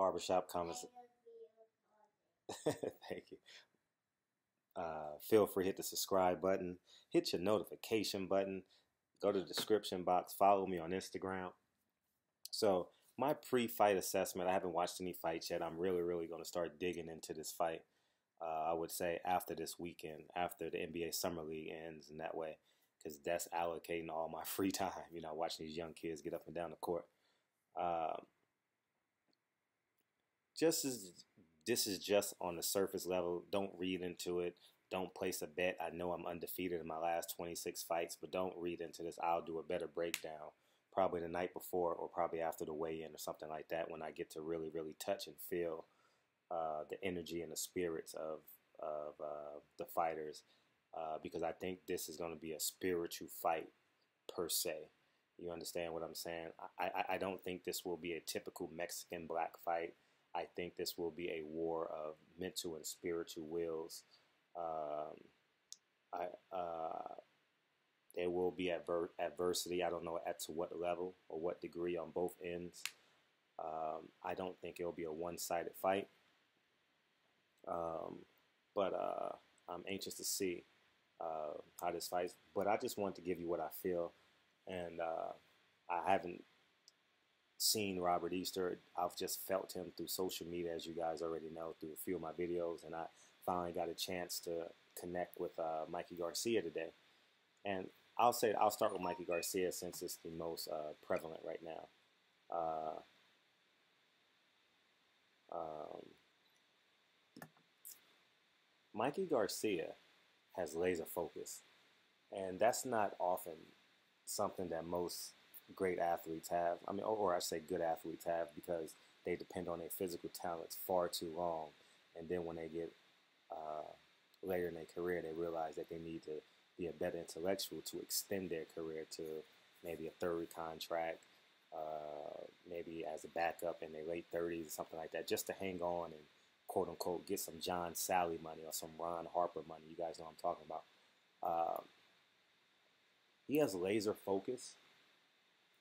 barbershop conversation. Thank you. Feel free to hit the subscribe button, hit your notification button, go to the description box, follow me on Instagram. So my pre-fight assessment, I haven't watched any fights yet. I'm really going to start digging into this fight. I would say after this weekend, after the NBA Summer League ends, in that way, because that's allocating all my free time, watching these young kids get up and down the court. Uh, just as this is just on the surface level, don't read into it. Don't place a bet. I know I'm undefeated in my last 26 fights, but don't read into this. I'll do a better breakdown probably the night before or probably after the weigh-in or something like that when I get to really touch and feel the energy and the spirits of the fighters, because I think this is going to be a spiritual fight per se. You understand what I'm saying? I don't think this will be a typical Mexican black fight. I think this will be a war of mental and spiritual wills. There will be adversity. I don't know to what level or what degree on both ends. I don't think it'll be a one-sided fight. But I'm anxious to see how this fights. But I just want to give you what I feel. And I haven't seen Robert Easter. I've just felt him through social media, as you guys already know, through a few of my videos. And I finally got a chance to connect with Mikey Garcia today. And I'll start with Mikey Garcia since it's the most prevalent right now. Mikey Garcia has laser focus, and that's not often something that most great athletes have. I mean, or I say good athletes have, because they depend on their physical talents far too long, and then when they get later in their career, they realize that they need to be a better intellectual to extend their career to maybe a third contract, maybe as a backup in their late 30s or something like that, just to hang on and quote unquote get some John Sally money or some Ron Harper money. You guys know what I'm talking about. He has laser focus.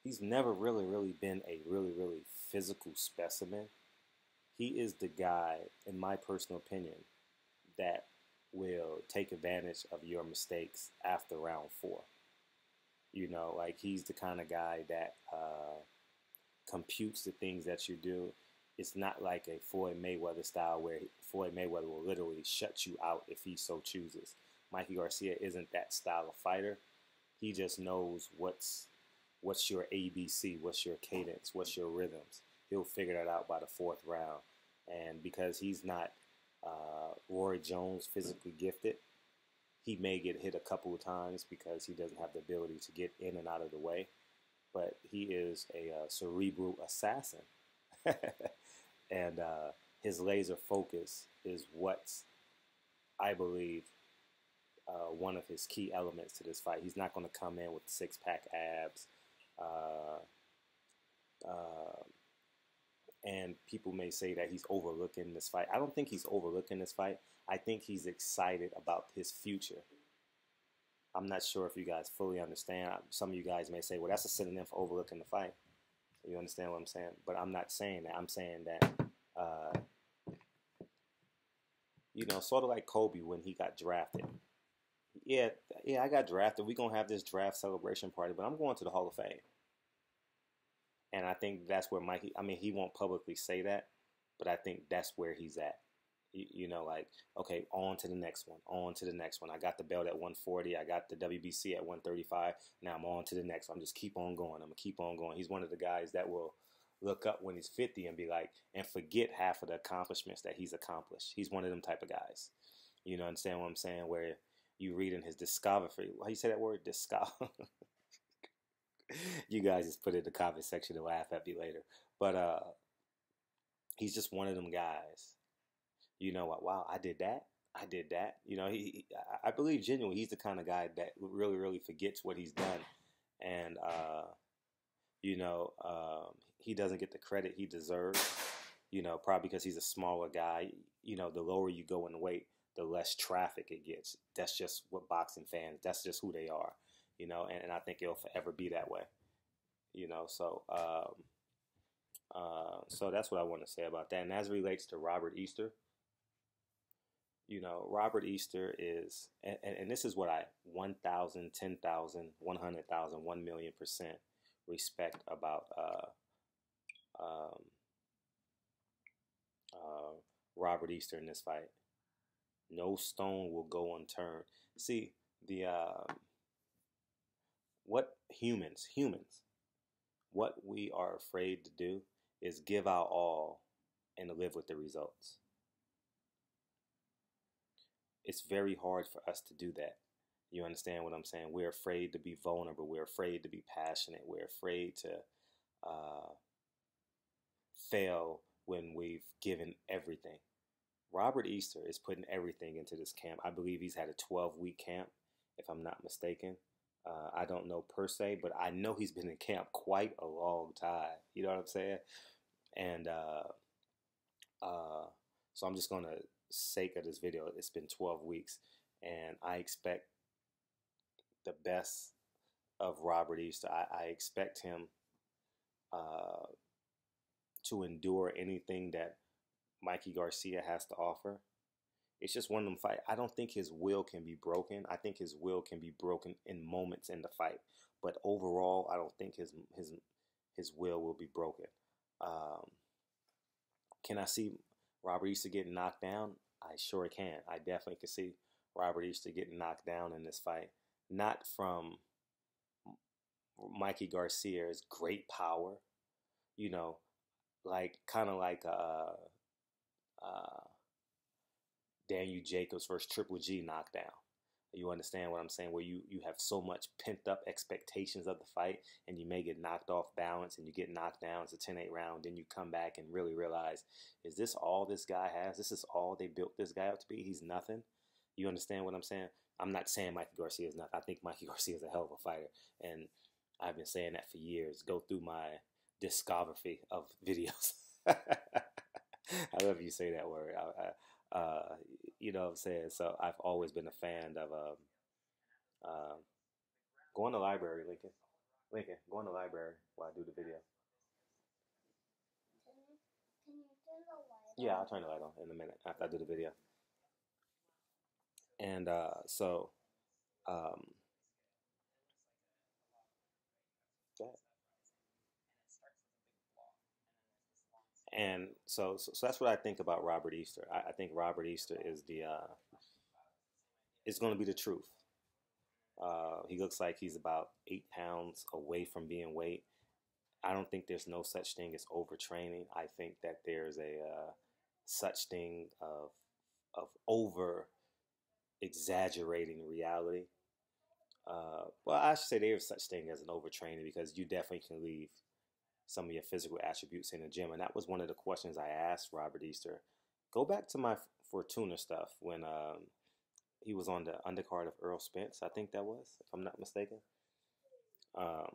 He's never really been a really physical specimen. He is the guy, in my personal opinion, that will take advantage of your mistakes after round 4. Like he's the kind of guy that computes the things that you do. It's not like a Floyd Mayweather style where Floyd Mayweather will literally shut you out if he so chooses. Mikey Garcia isn't that style of fighter. He just knows what's your ABC, what's your cadence, what's your rhythms. He'll figure that out by the 4th round. And because he's not Roy Jones physically gifted, he may get hit a couple of times because he doesn't have the ability to get in and out of the way. But he is a cerebral assassin. And his laser focus is what's, I believe, one of his key elements to this fight. He's not going to come in with 6-pack abs. And people may say that he's overlooking this fight. I don't think he's overlooking this fight. I think he's excited about his future. I'm not sure if you guys fully understand. Some of you guys may say, well, that's a synonym for overlooking the fight. You understand what I'm saying? But I'm not saying that. I'm saying that, sort of like Kobe when he got drafted. Yeah, I got drafted. We're going to have this draft celebration party, but I'm going to the Hall of Fame. And I think that's where Mikey, he won't publicly say that, but I think that's where he's at. Like, okay, on to the next one, on to the next one. I got the belt at 140. I got the WBC at 135. Now I'm on to the next one. I'm just keep on going. I'm going to keep on going. He's one of the guys that will look up when he's 50 and be like, and forget half of the accomplishments that he's accomplished. He's one of them type of guys. You understand what I'm saying? Where you read in his discography, how you say that word? Discography. You guys just put it in the comment section and laugh at me later. But he's just one of them guys. Wow, I did that. I did that. I believe genuinely he's the kind of guy that really forgets what he's done. And, he doesn't get the credit he deserves, probably because he's a smaller guy. The lower you go in weight, the less traffic it gets. That's just what boxing fans, that's just who they are, and I think it'll forever be that way, so So that's what I want to say about that. And as it relates to Robert Easter, Robert Easter is, and this is what I 1,000, 10,000, 100,000, 1,000,000% respect about um, uh, Robert Easter in this fight. No stone will go unturned. See, the what humans, what we are afraid to do is give our all and live with the results. It's very hard for us to do that. You understand what I'm saying? We're afraid to be vulnerable. We're afraid to be passionate. We're afraid to uh, fail when we've given everything. Robert Easter is putting everything into this camp. I believe he's had a 12-week camp, if I'm not mistaken. I don't know per se, but I know he's been in camp quite a long time. You know what I'm saying? And uh, so I'm just going to sake of this video, it's been 12 weeks, and I expect the best of Robert Easter. I expect him uh, to endure anything that Mikey Garcia has to offer. It's just one of them fights. I don't think his will can be broken. I think his will can be broken in moments in the fight, but overall, I don't think his will be broken. Um, can I see Robert Easter getting knocked down? I sure can. I definitely can see Robert Easter getting knocked down in this fight. Not from Mikey Garcia's great power, you know, like kind of like Daniel Jacobs versus Triple G knockdown. You understand what I'm saying? Where you have so much pent up expectations of the fight, and you may get knocked off balance, and you get knocked down. It's a 10-8 round. Then you come back and really realize, is this all this guy has? This is all they built this guy up to be? He's nothing. You understand what I'm saying? I'm not saying Mikey Garcia is not. I think Mikey Garcia is a hell of a fighter, and I've been saying that for years. Go through my discography of videos. I love you say that word. You know what I'm saying? So I've always been a fan of uh, go in the library, Lincoln. Lincoln, go in the library while I do the video. Yeah, I'll turn the light on in a minute after I do the video. And um, that. And so that's what I think about Robert Easter. I think Robert Easter is the is going to be the truth. He looks like he's about 8 pounds away from being weight. I don't think there's no such thing as overtraining. I think that there's a such thing of over exaggerating reality. Well, I should say there's such thing as an overtraining because you definitely can leave some of your physical attributes in the gym, and that was one of the questions I asked Robert Easter. Go back to my Fortuna stuff when he was on the undercard of Earl Spence. I think that was, if I'm not mistaken. Um,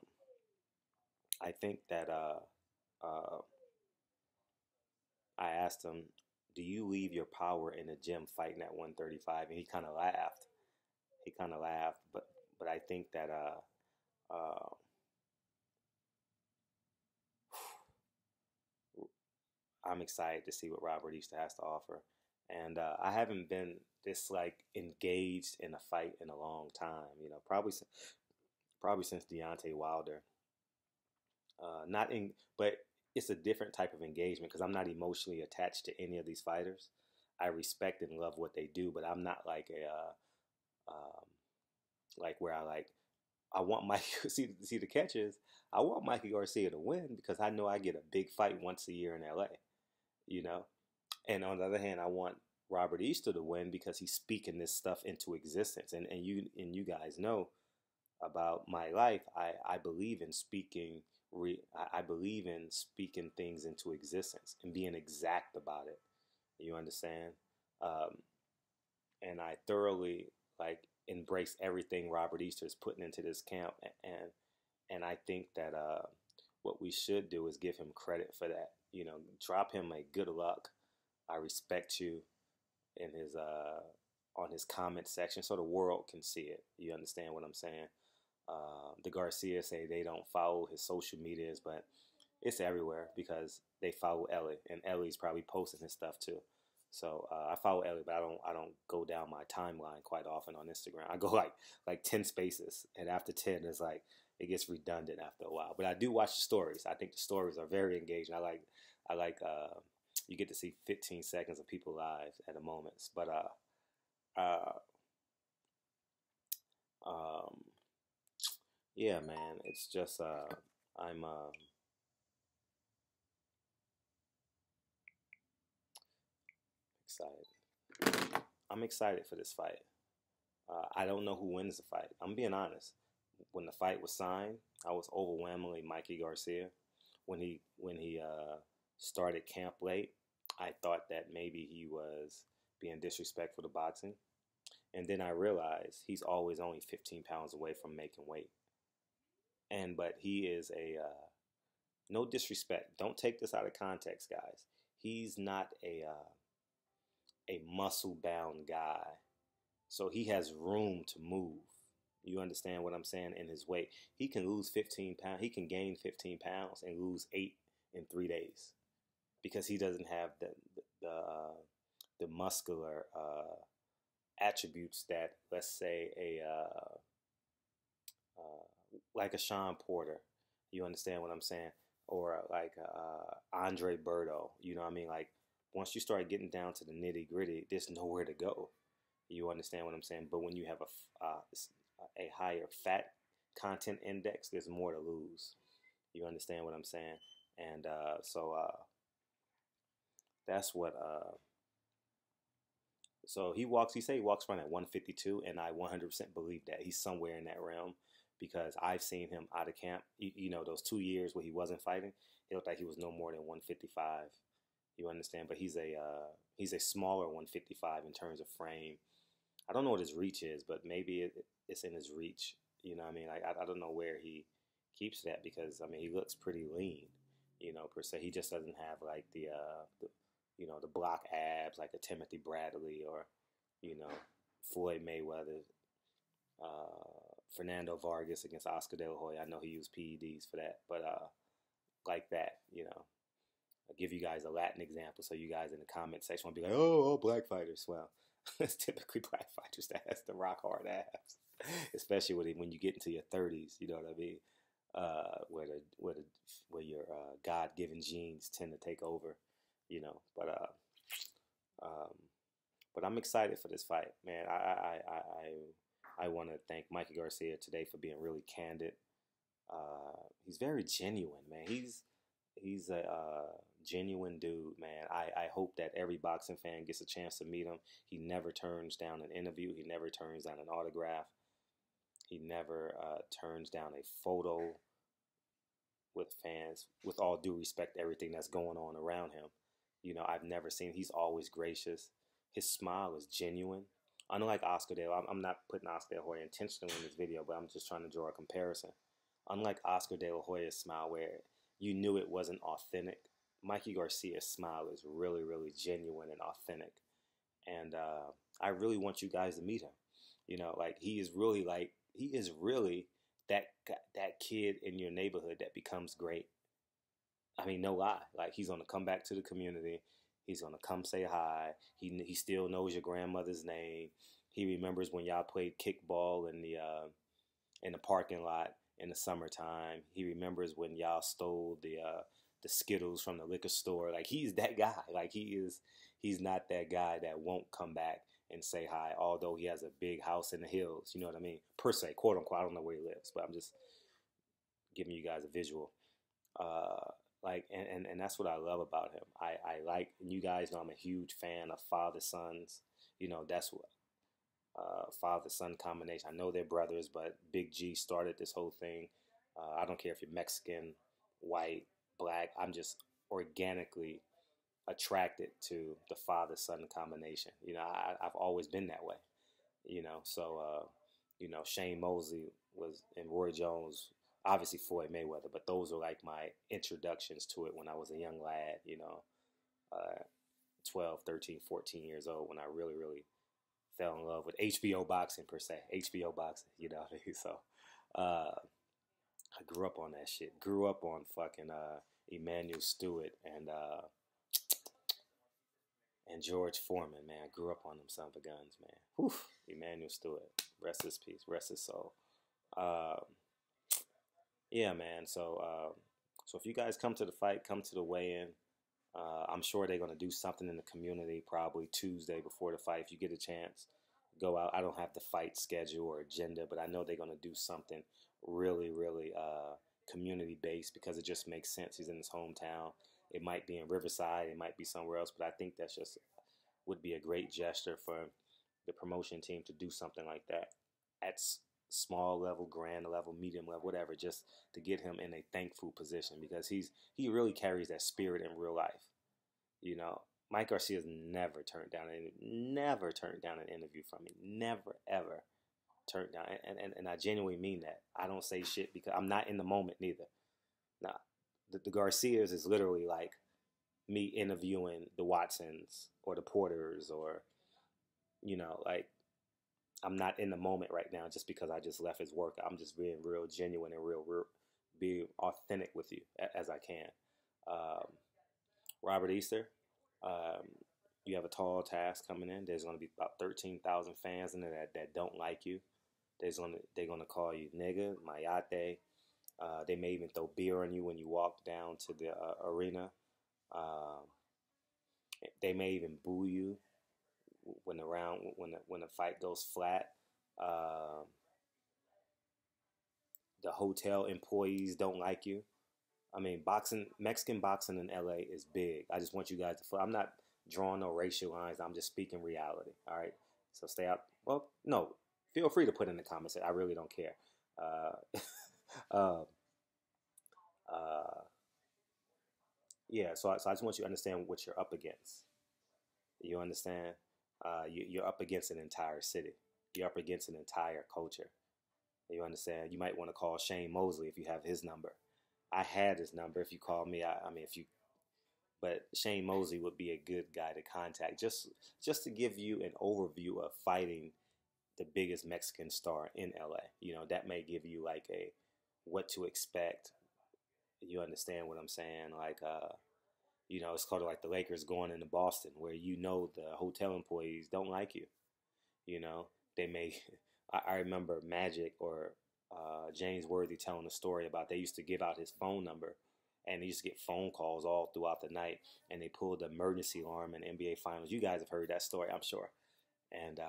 I think that I asked him, "Do you leave your power in the gym fighting at 135?" And he kind of laughed. He kind of laughed, but I think that I'm excited to see what Robert Easter has to offer. And I haven't been this like engaged in a fight in a long time. You know, probably since Deontay Wilder. Not in, but it's a different type of engagement because I'm not emotionally attached to any of these fighters. I respect and love what they do, but I'm not like a like where I want Mike. See the catch is I want Mikey Garcia to win because I know I get a big fight once a year in LA. You know, and on the other hand, I want Robert Easter to win because he's speaking this stuff into existence. And you guys know about my life. I believe in speaking. I believe in speaking things into existence and being exact about it. You understand? Um, and I thoroughly like embrace everything Robert Easter is putting into this camp, and I think that what we should do is give him credit for that. You know, drop him a good luck. I respect you in his on his comment section so the world can see it. You understand what I'm saying? The Garcia say they don't follow his social medias, but It's everywhere because they follow Ellie, and Ellie's probably posting his stuff too. So I follow Ellie, but I don't go down my timeline quite often on Instagram. I go like 10 spaces, and after 10, it's like it gets redundant after a while. But I do watch the stories. I think the stories are very engaging. I like you get to see 15 seconds of people lives at a moment. But uh, um, yeah, man, it's just I'm excited. I'm excited for this fight. I don't know who wins the fight. I'm being honest. When the fight was signed, I was overwhelmingly Mikey Garcia. When he started camp late, I thought that maybe he was being disrespectful to boxing, and then I realized he's always only 15 pounds away from making weight. And but he is a no disrespect. Don't take this out of context, guys. He's not a muscle bound guy. So he has room to move. You understand what I'm saying? In his weight, he can lose 15 pounds. He can gain 15 pounds and lose 8 in 3 days because he doesn't have the muscular attributes that, let's say, like a Sean Porter. You understand what I'm saying? Or like Andre Berto. You know what I mean? Like once you start getting down to the nitty gritty, there's nowhere to go. You understand what I'm saying? But when you have a higher fat content index, there's more to lose. You understand what I'm saying? And that's what. So he walks. He say he walks around at 152, and I 100% believe that he's somewhere in that realm because I've seen him out of camp. You know, those 2 years where he wasn't fighting, he looked like he was no more than 155. You understand? But he's a smaller 155 in terms of frame. I don't know what his reach is, but maybe it's in his reach. You know what I mean? Like I don't know where he keeps that because I mean he looks pretty lean. You know, per se, he just doesn't have like the the block abs like a Timothy Bradley or you know Floyd Mayweather, Fernando Vargas against Oscar De La Hoya. I know he used PEDs for that, but like that, I'll give you guys a Latin example so you guys in the comment section will be like, oh, all black fighters. Well, it's typically black fighters that has the rock hard abs, especially when you get into your 30s. You know what I mean? Where your God given genes tend to take over. Um, but I'm excited for this fight, man. I want to thank Mikey Garcia today for being really candid. He's very genuine, man. He's a genuine dude, man. I hope that every boxing fan gets a chance to meet him. He never turns down an interview. He never turns down an autograph. He never turns down a photo with fans. With all due respect to everything that's going on around him, I've never seen. He's always gracious. His smile is genuine. Unlike Oscar De La Hoya, I'm not putting Oscar De La Hoya intentionally in this video, but I'm just trying to draw a comparison. Unlike Oscar De La Hoya's smile, where you knew it wasn't authentic, Mikey Garcia's smile is really, really genuine and authentic. And I really want you guys to meet him. Like he is really that kid in your neighborhood that becomes great. I mean, no lie. Like he's gonna come back to the community. He's gonna come say hi. He still knows your grandmother's name. He remembers when y'all played kickball in the parking lot in the summertime. He remembers when y'all stole the Skittles from the liquor store. Like he's that guy. Like he's not that guy that won't come back and say hi, although he has a big house in the hills. You know what I mean? Per se, quote unquote. I don't know where he lives, but I'm just giving you guys a visual. And that's what I love about him. I like, and you guys know I'm a huge fan of father sons. That's what father son combination. I know they're brothers, but Big G started this whole thing. I don't care if you're Mexican, white, black. I'm just organically attracted to the father son combination. I've always been that way. So Shane Mosley was and Roy Jones, obviously Floyd Mayweather, but those were like my introductions to it when I was a young lad, 12, 13, 14 years old, when I really, really fell in love with HBO boxing per se, HBO boxing, So I grew up on that shit. Grew up on fucking Emmanuel Stewart and George Foreman. Man, I grew up on them son of a guns, man. Whew. Emmanuel Stewart, rest his peace, rest his soul. Um, yeah, man. So if you guys come to the fight, come to the weigh-in. I'm sure they're gonna do something in the community probably Tuesday before the fight. If you get a chance, go out. I don't have the fight schedule or agenda, but I know they're gonna do something really, really community based because it just makes sense. He's in his hometown. It might be in Riverside, it might be somewhere else, but I think that's just would be a great gesture for the promotion team to do something like that at small level, grand level, medium level, whatever, just to get him in a thankful position because he really carries that spirit in real life. You know, Mike Garcia's never turned down an interview from me, never ever turned down, and I genuinely mean that. I don't say shit because I'm not in the moment neither. Nah, the Garcias is literally like me interviewing the Watsons or the Porters or like I'm not in the moment right now just because I just left his work. I'm just being real genuine and real being authentic with you as I can. Um, Robert Easter, um, you have a tall task coming in. There's going to be about 13,000 fans in there that don't like you. They're gonna call you nigga, mayate. They may even throw beer on you when you walk down to the arena. Um, they may even boo you when the fight goes flat. Um, the hotel employees don't like you. I mean, Mexican boxing in LA is big. I just want you guys to. I'm not drawing no racial lines. I'm just speaking reality. All right. So stay out. Well, no. Feel free to put in the comments. I really don't care. Uh, uh, uh, yeah. So I just want you to understand what you're up against. You understand? You're up against an entire city. You're up against an entire culture. You understand? You might want to call Shane Mosley if you have his number. I had his number. If you call me, I mean, if you, but Shane Mosley would be a good guy to contact. Just to give you an overview of fighting the biggest Mexican star in LA. That may give you like a what to expect. You understand what I'm saying? Like, it's called like the Lakers going into Boston, where the hotel employees don't like you. You know, they may. I remember Magic or James Worthy telling a story about they used to give out his phone number, and he used to get phone calls all throughout the night, and they pulled the emergency alarm in NBA Finals. You guys have heard that story, I'm sure. And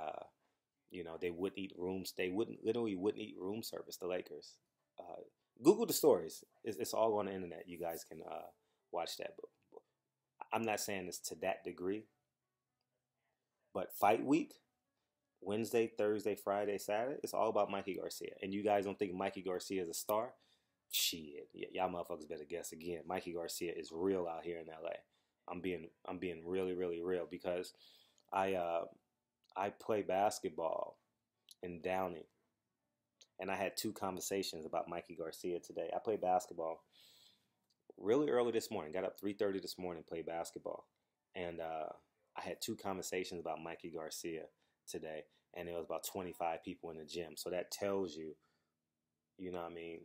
they wouldn't eat rooms. They wouldn't eat room service. The Lakers. Uh, Google the stories. It's all on the internet. You guys can watch that. But I'm not saying it's to that degree. But fight week, Wednesday, Thursday, Friday, Saturday, it's all about Mikey Garcia. And you guys don't think Mikey Garcia is a star? Shit, y'all motherfuckers better guess again. Mikey Garcia is real out here in LA. I'm being really, really real because I play basketball in Downey, and I had two conversations about Mikey Garcia today. I played basketball really early this morning. Got up 3:30 this morning, played basketball, and I had two conversations about Mikey Garcia today, and there was about 25 people in the gym. So that tells you, you know what I mean,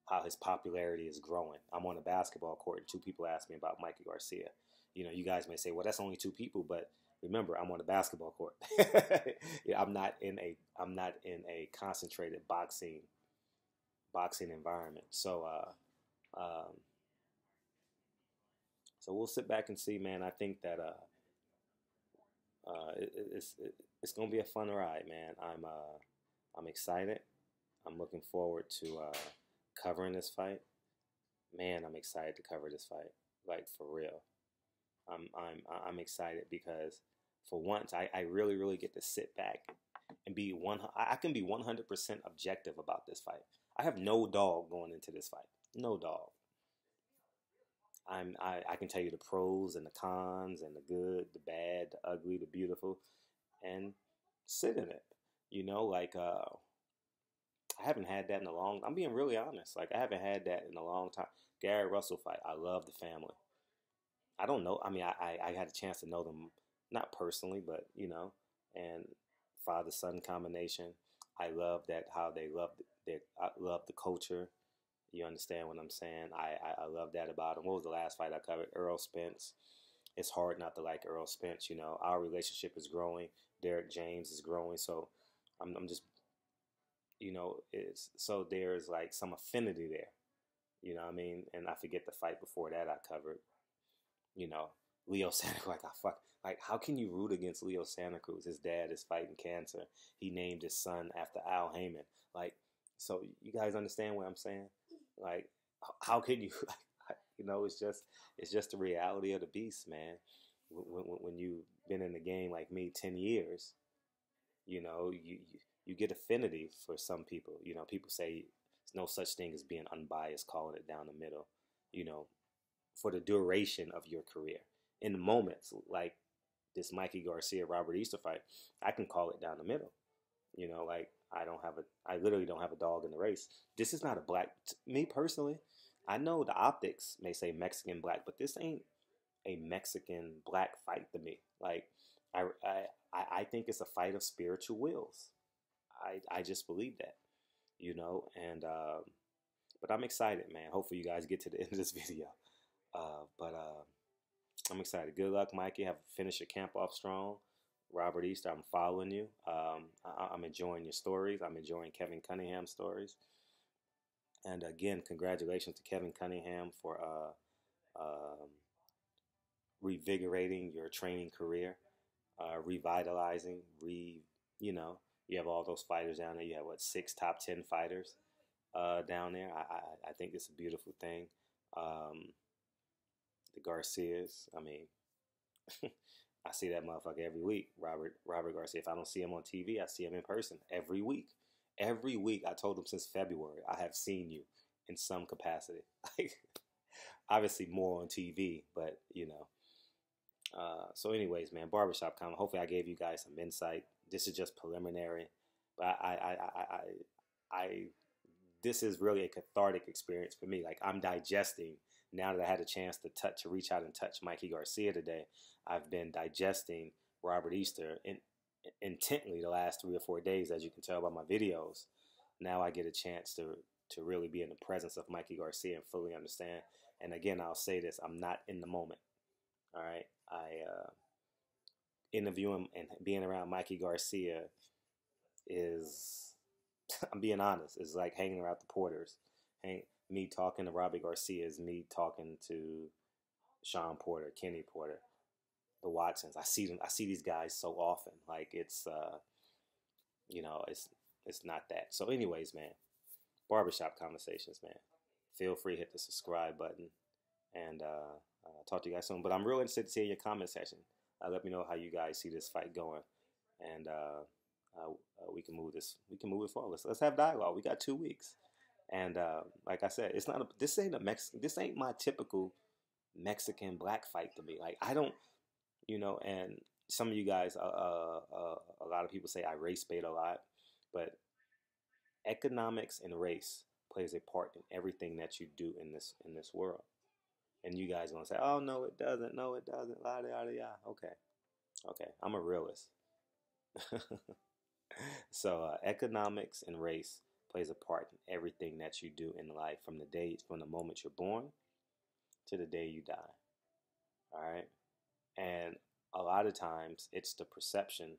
how his popularity is growing. I'm on a basketball court, and two people asked me about Mikey Garcia. You guys may say, well, that's only two people, but remember, I'm on a basketball court. Yeah, I'm not in a concentrated boxing environment. Um, so we'll sit back and see, man. I think that it's gonna be a fun ride, man. I'm excited. I'm looking forward to covering this fight. Man, I'm excited to cover this fight, like for real. I'm excited because for once I really really get to sit back and be one. I can be 100% objective about this fight. I have no dog going into this fight. No dog. I can tell you the pros and the cons and the good, the bad, the ugly, the beautiful, and sit in it. Like I haven't had that in a long. I'm being really honest. Like I haven't had that in a long time. Gary Russell fight. I love the family. I don't know. I mean, I had a chance to know them, not personally, but and father son combination. I love that how they love I love the culture. You understand what I'm saying? I love that about him. What was the last fight I covered? Earl Spence. It's hard not to like Earl Spence. You know, our relationship is growing. Derek James is growing. So I'm just, you know, it's so there's like some affinity there. You know what I mean? And I forget the fight before that I covered. You know, Leo Santa Cruz. Like I fuck. Like how can you root against Leo Santa Cruz? His dad is fighting cancer. He named his son after Al Heyman. Like, so you guys understand what I'm saying? Like, how can you? You know, it's just the reality of the beast, man. When you've been in the game like me 10 years, you know, you get affinity for some people. You know, people say there's no such thing as being unbiased, calling it down the middle. You know, for the duration of your career. In the moments like this Mikey Garcia Robert Easter fight, I can call it down the middle. You know, like I literally don't have a dog in the race. This is not a black, me personally. I know the optics may say Mexican black, but this ain't a Mexican black fight to me. Like, I, I think it's a fight of spiritual wills. I just believe that, you know, and, but I'm excited, man. Hopefully you guys get to the end of this video. But I'm excited. Good luck, Mikey. Have finish your camp off strong. Robert Easter, I'm following you. I'm enjoying your stories. I'm enjoying Kevin Cunningham's stories. And again, congratulations to Kevin Cunningham for revigorating your training career, revitalizing, you know, you have all those fighters down there. You have what, 6 top 10 fighters down there. I think it's a beautiful thing. The Garcias, I mean, I see that motherfucker every week. Robert Garcia. If I don't see him on TV, I see him in person every week. Every week, I told him since February, I have seen you in some capacity. Like, obviously more on TV, but you know. So, anyways, man, barbershop comment. Hopefully, I gave you guys some insight. This is just preliminary, but I this is really a cathartic experience for me. Like I'm digesting now that I had a chance to reach out and touch Mikey Garcia today. I've been digesting Robert Easter intently the last 3 or 4 days, as you can tell by my videos. Now I get a chance to really be in the presence of Mikey Garcia and fully understand. And again, I'll say this: I'm not in the moment. All right, interviewing and being around Mikey Garcia is, I'm being honest, it's like hanging around the Porters. Me talking to Robbie Garcia is me talking to Sean Porter, Kenny Porter, the Watsons. I see them. I see these guys so often. Like it's, you know, it's not that. So, anyways, man, barbershop conversations, man. Feel free to hit the subscribe button, and talk to you guys soon. But I'm real interested to see your comment section. Let me know how you guys see this fight going, and we can move this. We can move it forward. Let's have dialogue. We got 2 weeks, and like I said, it's not. This ain't a Mexican. This ain't my typical Mexican black fight to me. Like I don't, you know. And some of you guys, a lot of people say I race bait a lot, but economics and race plays a part in everything that you do in this world. And you guys are gonna say, "Oh no, it doesn't. No, it doesn't." La da da da. Okay, okay. I'm a realist. So economics and race plays a part in everything that you do in life, from the moment you're born to the day you die. All right, and a lot of times it's the perception,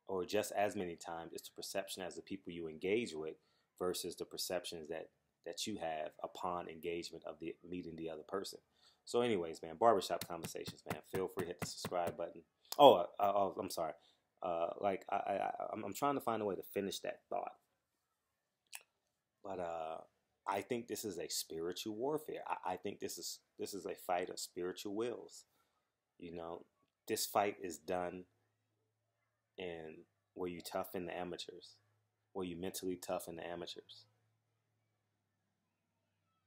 or just as many times it's the perception as the people you engage with versus the perceptions that you have upon engagement of the meeting the other person. So, anyways, man, barbershop conversations, man. Feel free to hit the subscribe button. Oh, I'm sorry. Like I'm trying to find a way to finish that thought, but I think this is a spiritual warfare. I think this is a fight of spiritual wills. You know, this fight is done in where you toughen the amateurs, where you mentally toughen the amateurs.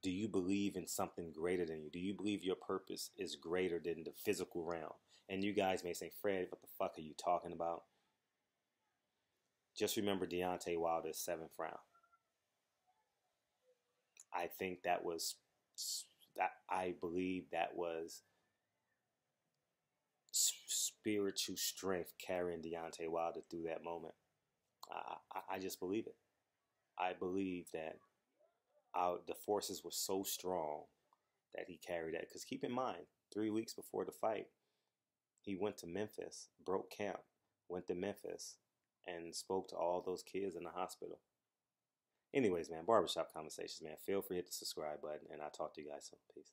Do you believe in something greater than you? Do you believe your purpose is greater than the physical realm? And you guys may say, Fred, what the fuck are you talking about? Just remember Deontay Wilder's 7th round. I think that was, I believe that was spiritual strength carrying Deontay Wilder through that moment. I just believe it. I believe that the forces were so strong that he carried that. Because keep in mind, 3 weeks before the fight, he went to Memphis, broke camp, went to Memphis, and spoke to all those kids in the hospital. Anyways, man, barbershop conversations, man. Feel free to hit the subscribe button, and I'll talk to you guys soon. Peace.